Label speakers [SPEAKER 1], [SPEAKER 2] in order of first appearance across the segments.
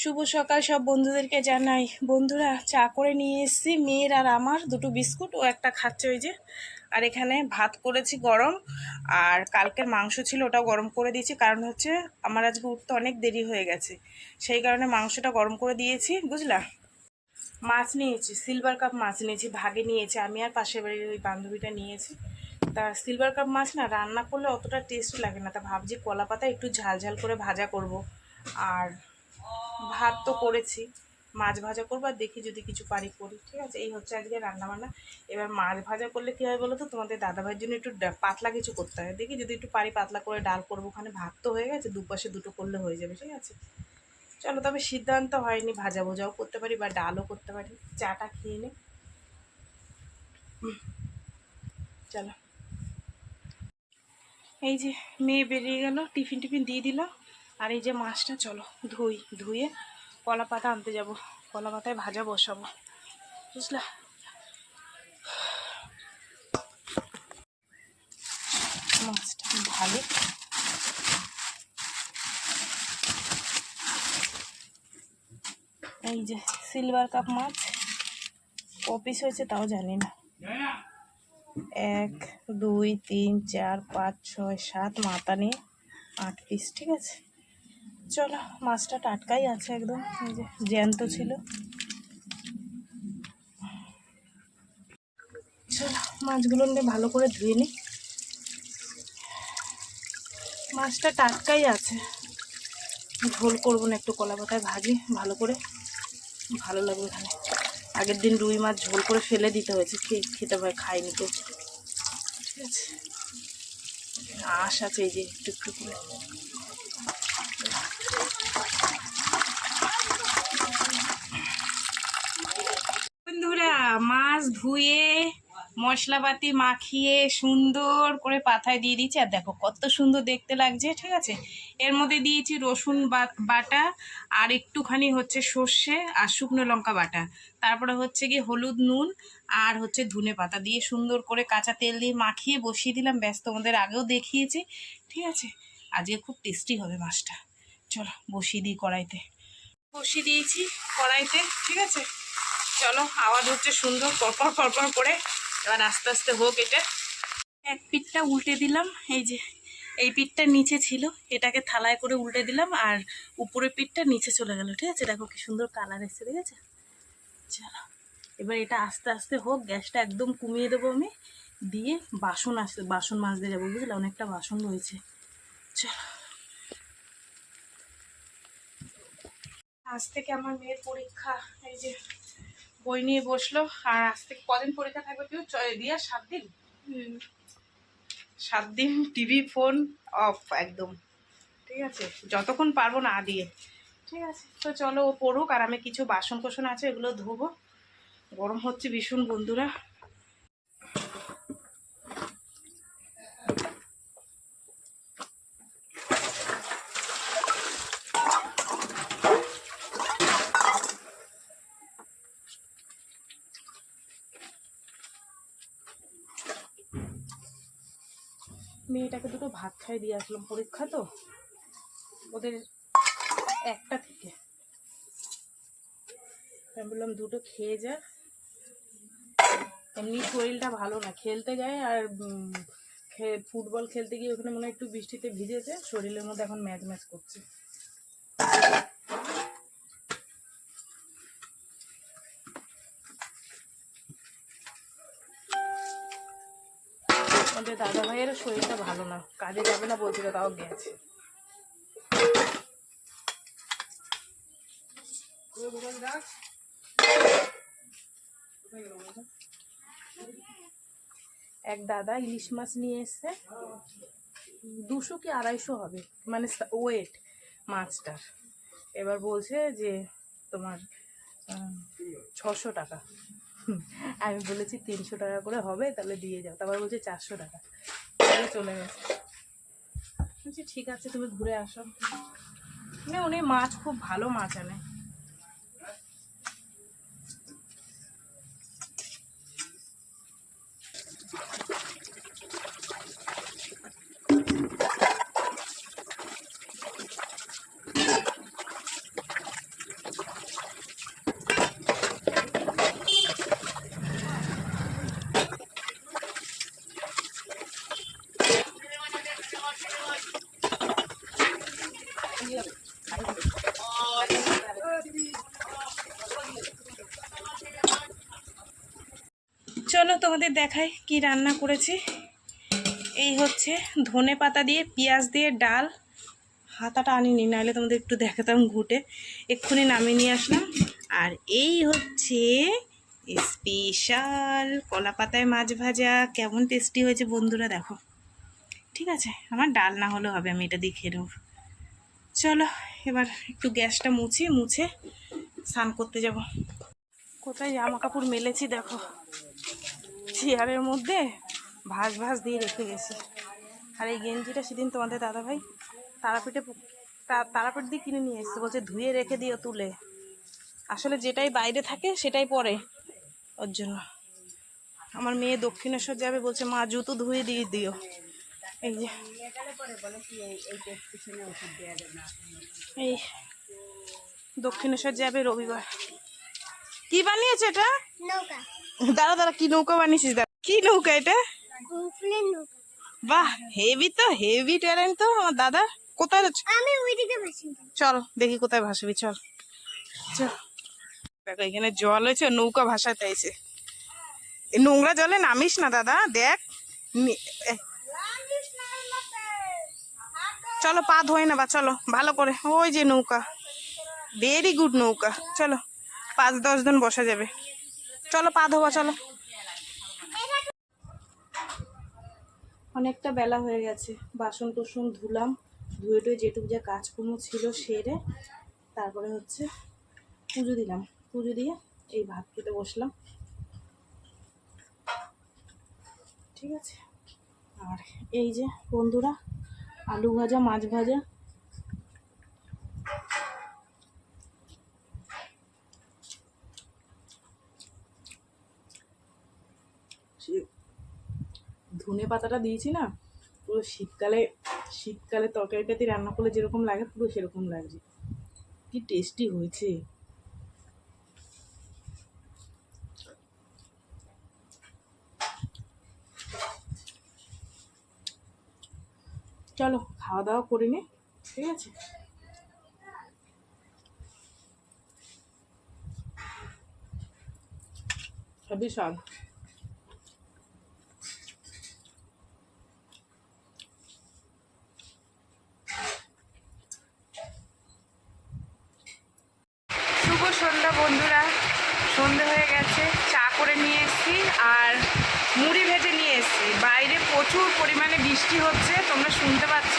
[SPEAKER 1] শুভ সকাল সব বন্ধুদেরকে জানাই। বন্ধুরা, চা করে নিয়ে এসেছি, মেয়ের আর আমার দুটো বিস্কুট, ও একটা খাচ্ছে ওই যে। আর এখানে ভাত করেছি গরম, আর কালকের মাংস ছিল ওটাও গরম করে দিয়েছি, কারণ হচ্ছে আমার আজকে উঠতে অনেক দেরি হয়ে গেছে, সেই কারণে মাংসটা গরম করে দিয়েছি, বুঝলা। মাছ নিয়েছি, সিলভার কাপ মাছ নিয়েছি, ভাগে নিয়েছি আমি আর পাশের বাড়ির ওই বান্ধবীটা নিয়েছি। তা সিলভার কাপ মাছ না রান্না করলে অতটা টেস্ট লাগে না, তা ভাবছি কলা পাতা একটু ঝাল ঝাল করে ভাজা করব। আর ভাত তো করেছি, মাছ ভাজা করবো, আর দেখি যদি কিছু পারি করি। ঠিক আছে, এই হচ্ছে আজকে রান্নাবান্না। এবার মাছ ভাজা করলে কী হয় বলো তো, তোমাদের দাদাভাইয়ের জন্য একটু পাতলা কিছু করতে হয়, দেখি যদি একটু পারি পাতলা করে ডাল করবো। ওখানে ভাত তো হয়ে গেছে, দুপাশে দুটো করলে হয়ে যাবে। ঠিক আছে, চলো। তবে সিদ্ধান্ত হয়নি, ভাজা ভোজাও করতে পারি বা ডালও করতে পারি। চাটা খেয়ে নে, চলো। এই যে মেয়ে বেরিয়ে গেল, টিফিন টিফিন দিয়ে দিল। আর এই যে মাছটা চলো ধুয়ে কলা পাতা আনতে যাব, কলা পাতায় ভাজা বসাবো, বুঝলা। মাছটা ভালো, এই যে সিলভার কাপ মাছ, ক পিস হয়েছে তাও জানি না। 1 2 3 4 5 6 7 মাথা নিয়ে 8 পিস। ঠিক আছে, চলো। মাছটা টাটকাই আছে একদম, এই যে জ্যান্ত ছিল। চলো মাছগুলো নিয়ে ভালো করে ধুয়ে নিই। মাছটা টাটকাই আছে, ঝোল করবো না, একটু কলা পাতায় ভাজি ভালো করে, ভালো লাগবে এখানে। আগের দিন রুই মাছ ঝোল করে ফেলে দিতে হয়েছে, খেতে ভয় খাইনি তো। ঠিক আছে, আঁশ আছে এই যে একটু একটু করে। বন্ধুরা, মাছ ধুয়ে মশলাপাতি মাখিয়ে সুন্দর করে পাথায় দিয়ে দিচ্ছি, আর দেখো কত সুন্দর দেখতে লাগছে। ঠিক আছে, এর মধ্যে দিয়েছি রসুন বাটা, আর একটুখানি হচ্ছে সর্ষে আর শুকনো লঙ্কা বাটা, তারপরে হচ্ছে গিয়ে হলুদ, নুন, আর হচ্ছে ধনে পাতা দিয়ে সুন্দর করে কাঁচা তেল দিয়ে মাখিয়ে বসিয়ে দিলাম। ব্যাস, তোমাদের আগেও দেখিয়েছি। ঠিক আছে, আজকে খুব টেস্টি হবে মাছটা। চলো বসিয়ে দিই কড়াইতে, বসিয়ে দিয়েছি কড়াইতে। ঠিক আছে, চলো। আওয়াজ হচ্ছে সুন্দর পরপর পরপর করে, এবার আস্তে আস্তে হোক। এটা এক পিঠটা উল্টে দিলাম, এই যে এই পিঠটা নিচে ছিল, এটাকে থালায় করে উল্টে দিলাম, আর উপরের পিঠটা নিচে চলে গেল। ঠিক আছে, দেখো কি সুন্দর কালার এসছে, ঠিক আছে। চলো এবার এটা আস্তে আস্তে হোক, গ্যাসটা একদম কমিয়ে দেবো আমি, দিয়ে বাসন মাজতে যাবো, বুঝলে, অনেকটা বাসন রয়েছে। চলো, আজ থেকে আমার মেয়ের পরীক্ষা, এই যে বই নিয়ে বসলো। আর আজ থেকে কদিন পরীক্ষা থাকবে কেউ দিয়া? 7 দিন। 7 দিন টিভি ফোন অফ একদম। ঠিক আছে, যতক্ষণ পারবো না দিয়ে। ঠিক আছে, তো চলো ও পড়ুক, আর আমি কিছু বাসন কোসন আছে এগুলো ধোবো। গরম হচ্ছে ভীষণ বন্ধুরা। মেয়েটাকে দুটো ভাত খাই দিয়ে আসলাম, পরীক্ষা তো ওদের 1টা থেকে। আমি বললাম দুটো খেয়ে যা, এমনি শরীরটা ভালো না, খেলতে যায় আর ফুটবল খেলতে গিয়ে ওখানে মনে হয় একটু বৃষ্টিতে ভিজেছে, শরীরের মধ্যে এখন ম্যাচ ম্যাচ করছে। আমাদের দাদা ভাইয়েরও শরীরটা ভালো না, কাজে যাবে না বলছিল, তাও গেছে। এক দাদা ইলিশ মাছ নিয়ে এসছে, 200 কি 250 হবে, মানে ওয়েট মাছটার। এবার বলছে যে তোমার 600 টাকা। আমি বলেছি 300 টাকা করে হবে, তাহলে দিয়ে যাও। তারপর বলছে 400 টাকা, তাহলে চলে গেছে। বলছি ঠিক আছে, তুমি ঘুরে আসো। মানে উনি মাছ খুব ভালো মাছ আনে। চলো তোমাদের দেখাই কি রান্না করেছি। এই হচ্ছে ধনে পাতা দিয়ে পেঁয়াজ দিয়ে ডাল, হাতাটা আনিনি নাহলে তোমাদের একটু দেখাতাম ঘুটে, এক্ষুনি নামিয়ে নিয়ে আসলাম। আর এই হচ্ছে স্পেশাল কলা পাতায় মাছ ভাজা। কেমন টেস্টি হয়েছে বন্ধুরা দেখো। ঠিক আছে, আমার ডাল না হলেও হবে, আমি এটা দিয়ে খেয়ে নেব। চলো এবার একটু গ্যাসটা মুছে স্নান করতে যাব। কোথায় জামা কাপড় মেলেছি দেখো, চেয়ারের মধ্যে ভাঁজ দিয়ে রেখে গেছি। আর এই গেঞ্জিটা সেদিন তোমাদের দাদাভাই তারাপীঠ দিয়ে কিনে নিয়ে এসছে, বলছে ধুয়ে রেখে দিও তুলে। আসলে যেটাই বাইরে থাকে সেটাই পরে, ওর জন্য। আমার মেয়ে দক্ষিণেশ্বর যাবে, বলছে মা জুতো ধুয়ে দিয়ে দিও। এই যে এই দক্ষিণেশ্বর যাবে রবিবার। কি বানিয়েছে এটা? দাঁড়া কি নৌকা বানিয়েছিস? কি নৌকা এটা? বাহ, হেভি তো, হেভি ট্যালেন্ট তো আমার দাদা। কোথায় চল দেখি কোথায় ভাসাবি, চল চল। দেখো এখানে জল হয়েছে, নৌকা ভাসাতে চাইছে। নোংরা জলে নামিস না দাদা, দেখ। চলো পা ধোয় না বা, চলো ভালো করে। ওই যে নৌকা, ভেরি গুড নৌকা। চলো 5-10 জন বসা যাবে। চলো পা ধোবা, চলো। অনেকটা বেলা হয়ে গেছে, বাসন টুসন ধুলাম, ধুয়ে টুয়ে যেটুকু যা কাজকর্ম ছিল সেরে তারপরে হচ্ছে পুজো দিলাম। পুজো দিয়ে এই ভাত খেতে বসলাম। ঠিক আছে, আর এই যে বন্ধুরা আলু ভাজা, মাছ ভাজা। ধনে পাতাটা দিয়েছি না, পুরো শীতকালে তরকারি পাতি রান্না করলে যেরকম লাগে পুরো সেরকম লাগছে। কি টেস্টি হয়েছে। চলো খাওয়া দাওয়া করে নে, ঠিক আছে। সবই স্বাদ। শুভ সন্ধ্যা বন্ধুরা, সন্ধে হয়ে গেছে। চা করে নিয়ে এসেছি আর মুড়ি ভেজে নিয়ে এসেছি। বাইরে প্রচুর পরিমাণে বৃষ্টি হচ্ছে, তোমরা শুনতে পাচ্ছ।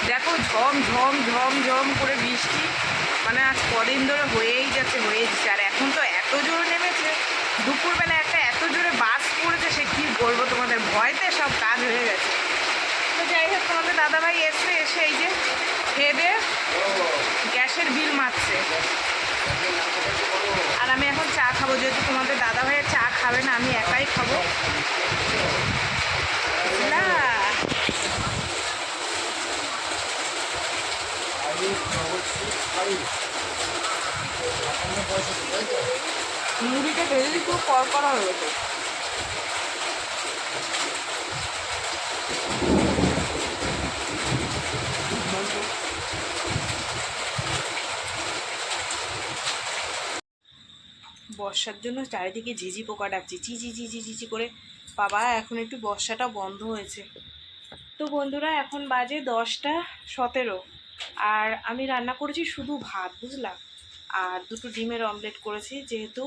[SPEAKER 1] দেখো ঝম ঝম ঝম ঝম করে বৃষ্টি, মানে আজ কদিন ধরে হয়েই যাচ্ছে। আর এখন তো এত জোরে নেমেছে, দুপুরবেলা একটা এত জোরে বাস পড়েছে, সে কী বলবো তোমাদের, ভয়তে সব কাজ হয়ে গেছে। তো যাই হোক, তোমাদের দাদাভাই এসে এই যে খেয়ে গ্যাসের বিল মারছে। আর আমি এখন চা খাবো, যেহেতু তোমাদের দাদা ভাইয়ের চা খাবে না, আমি একাই খাবো। না মুড়িটা ভেজে খুব কড়কড়া হয়েছে। বর্ষার জন্য চারিদিকে ঝিঝি পোকা ডাকছে, চিচি করে। বাবা এখন একটু বর্ষাটা বন্ধ হয়েছে। তো বন্ধুরা এখন বাজে 10টা 17, আর আমি রান্না করেছি শুধু ভাত, বুঝলাম। আর 2টো ডিমের অমলেট করেছি, যেহেতু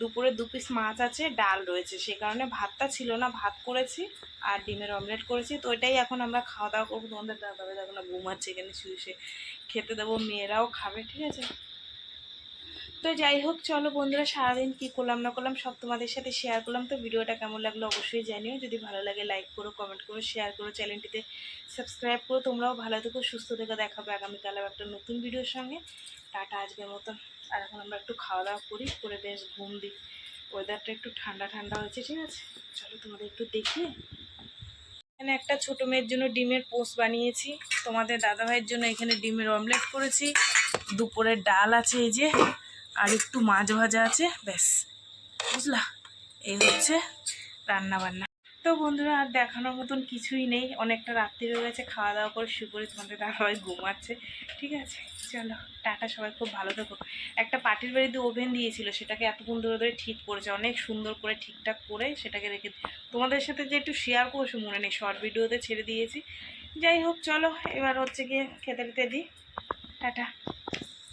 [SPEAKER 1] দুপুরে 2 পিস মাছ আছে, ডাল রয়েছে, সেই কারণে ভাতটা ছিল না, ভাত করেছি আর ডিমের অমলেট করেছি। তো ওইটাই এখন আমরা খাওয়া দাওয়া করবো। তোমাদের দাদাভাই দেখো না ঘুমাচ্ছে এখানে শুয়ে, খেতে দেবো, মেয়েরাও খাবে, ঠিক আছে। তো যাই হোক, চলো বন্ধুরা, সারাদিন কী করলাম না করলাম সব তোমাদের সাথে শেয়ার করলাম। তো ভিডিওটা কেমন লাগলো অবশ্যই জানিও। যদি ভালো লাগে লাইক করো, কমেন্ট করো, শেয়ার করো, চ্যানেলটিতে সাবস্ক্রাইব করো। তোমরাও ভালো থেকো, সুস্থ থেকো। দেখাবে আগামীকাল একটা নতুন ভিডিওর সঙ্গে। টাটা আজকের মতন। আর এখন আমরা একটু খাওয়া দাওয়া করি, করে বেশ ঘুম দিই। ওয়েদারটা একটু ঠান্ডা ঠান্ডা হয়েছে, ঠিক আছে। চলো তোমাদের একটু দেখি। এখানে একটা ছোটো মেয়ের জন্য ডিমের পোস্ট বানিয়েছি, তোমাদের দাদাভাইয়ের জন্য এখানে ডিমের অমলেট করেছি, দুপুরের ডাল আছে এই যে, আর একটু মাছ ভাজা আছে, ব্যাস, বুঝলা। এই হচ্ছে রান্না বান্না। তো বন্ধুরা আর দেখানোর মতন কিছুই নেই, অনেকটা রাত্রি হয়ে গেছে, খাওয়া দাওয়া করে শুয়ে পড়ে তোমাদের দাদাভাই ঘুমাচ্ছে। ঠিক আছে, চলো টাটা, সবাই খুব ভালো থেকো। একটা পার্টির বাড়িতে ওভেন দিয়েছিল, সেটাকে এতক্ষণ ধরে ধরে ঠিক করেছে, অনেক সুন্দর করে ঠিকঠাক করে সেটাকে রেখে তোমাদের সাথে যে একটু শেয়ার করছো মনে নেই, শর্ট ভিডিওতে ছেড়ে দিয়েছি। যাই হোক চলো এবার হচ্ছে গিয়ে খেতে দিই। টাটা।